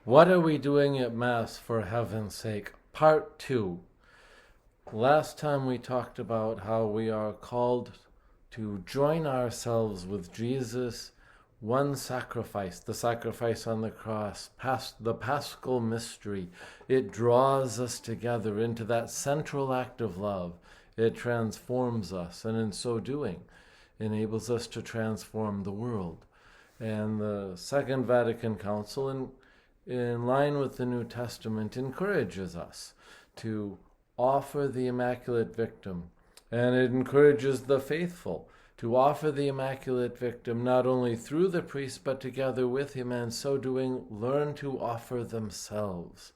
What are we doing at Mass for heaven's sake? Part 2. Last time we talked about how we are called to join ourselves with Jesus, one sacrifice, the sacrifice on the cross, the paschal mystery. It draws us together into that central act of love. It transforms us, and in so doing, enables us to transform the world. And the Second Vatican Council, in line with the New Testament, encourages us to offer the Immaculate Victim. And it encourages the faithful to offer the Immaculate Victim not only through the priest, but together with him, and so doing, learn to offer themselves.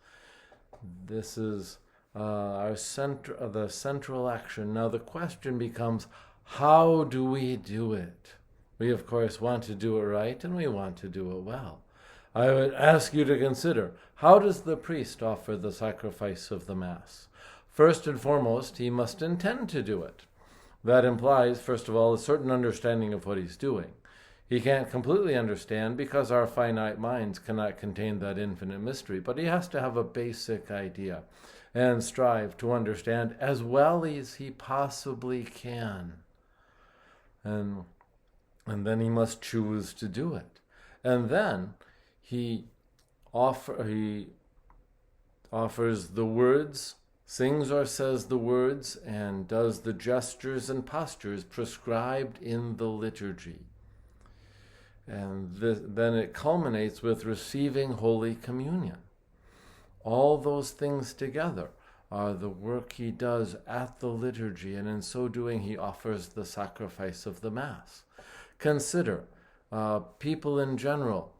This is the central action. Now the question becomes, how do we do it? We, of course, want to do it right, and we want to do it well. I would ask you to consider, how does the priest offer the sacrifice of the Mass? First and foremost, he must intend to do it. That implies, first of all, a certain understanding of what he's doing. He can't completely understand because our finite minds cannot contain that infinite mystery, but he has to have a basic idea and strive to understand as well as he possibly can. And then he must choose to do it. And then he offers the words, sings or says the words, and does the gestures and postures prescribed in the liturgy. And then it culminates with receiving Holy Communion. All those things together are the work he does at the liturgy, and in so doing he offers the sacrifice of the Mass. Consider people in general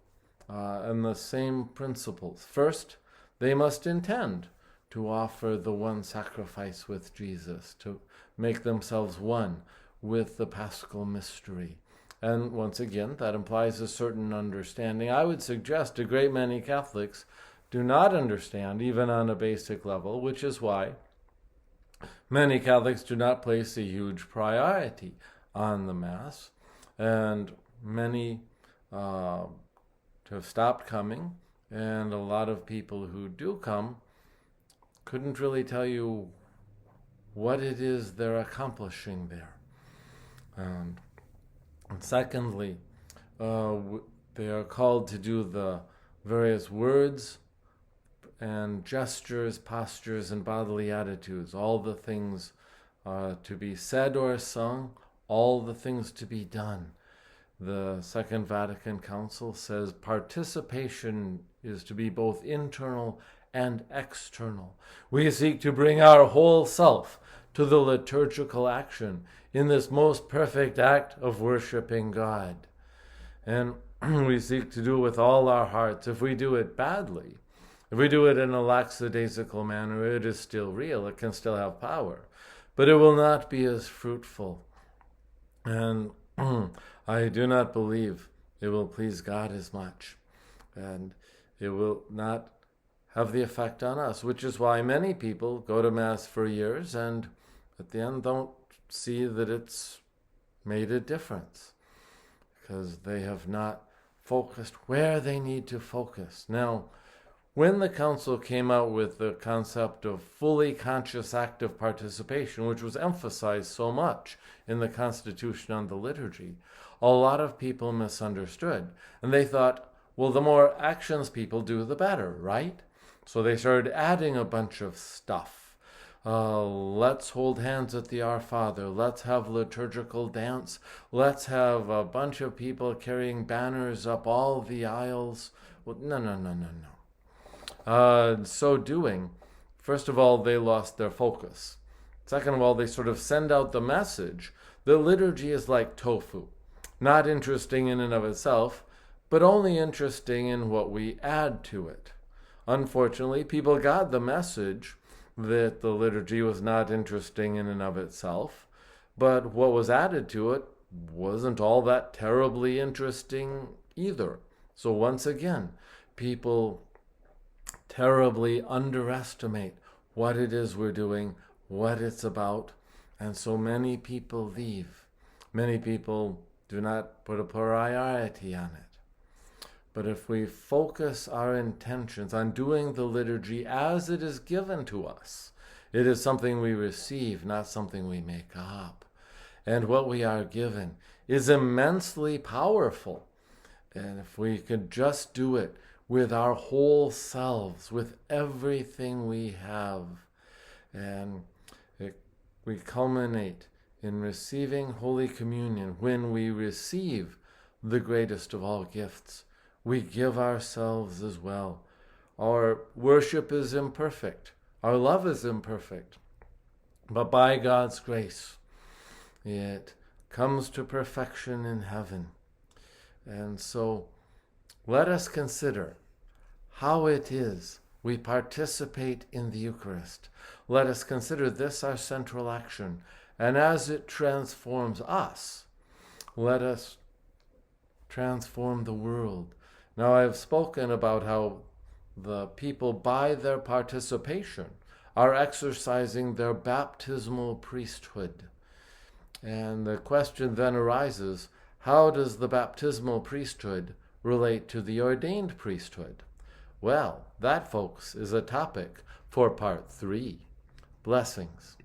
and the same principles. First, they must intend to offer the one sacrifice with Jesus, to make themselves one with the Paschal mystery. And once again, that implies a certain understanding. I would suggest a great many Catholics do not understand, even on a basic level, which is why many Catholics do not place a huge priority on the Mass, and many have stopped coming, and a lot of people who do come couldn't really tell you what it is they're accomplishing there. And secondly, they are called to do the various words and gestures, postures, and bodily attitudes, all the things to be said or sung, all the things to be done. The Second Vatican Council says participation is to be both internal and external. We seek to bring our whole self to the liturgical action in this most perfect act of worshiping God. And we seek to do it with all our hearts. If we do it badly, if we do it in a lackadaisical manner, it is still real, it can still have power, but it will not be as fruitful. And I do not believe it will please God as much, and it will not have the effect on us, which is why many people go to Mass for years and at the end don't see that it's made a difference, because they have not focused where they need to focus. Now, when the Council came out with the concept of fully conscious active participation, which was emphasized so much in the Constitution on the liturgy, a lot of people misunderstood. And they thought, well, the more actions people do, the better, right? So they started adding a bunch of stuff. Let's hold hands at the Our Father. Let's have liturgical dance. Let's have a bunch of people carrying banners up all the aisles. Well, no. So doing, first of all, they lost their focus. Second of all, they sort of send out the message that liturgy is like tofu, not interesting in and of itself, but only interesting in what we add to it. Unfortunately, people got the message that the liturgy was not interesting in and of itself, but what was added to it wasn't all that terribly interesting either. So once again, people terribly underestimate what it is we're doing, what it's about, and so many people leave. Many people do not put a priority on it. But if we focus our intentions on doing the liturgy as it is given to us, it is something we receive, not something we make up. And what we are given is immensely powerful. And if we could just do it with our whole selves, with everything we have, and we culminate in receiving Holy Communion when we receive the greatest of all gifts. We give ourselves as well. Our worship is imperfect. Our love is imperfect. But by God's grace, it comes to perfection in heaven. And so let us consider how it is we participate in the Eucharist. Let us consider this our central action. And as it transforms us, let us transform the world. Now, I've spoken about how the people, by their participation, are exercising their baptismal priesthood. And the question then arises, how does the baptismal priesthood relate to the ordained priesthood? Well, that, folks, is a topic for part 3. Blessings.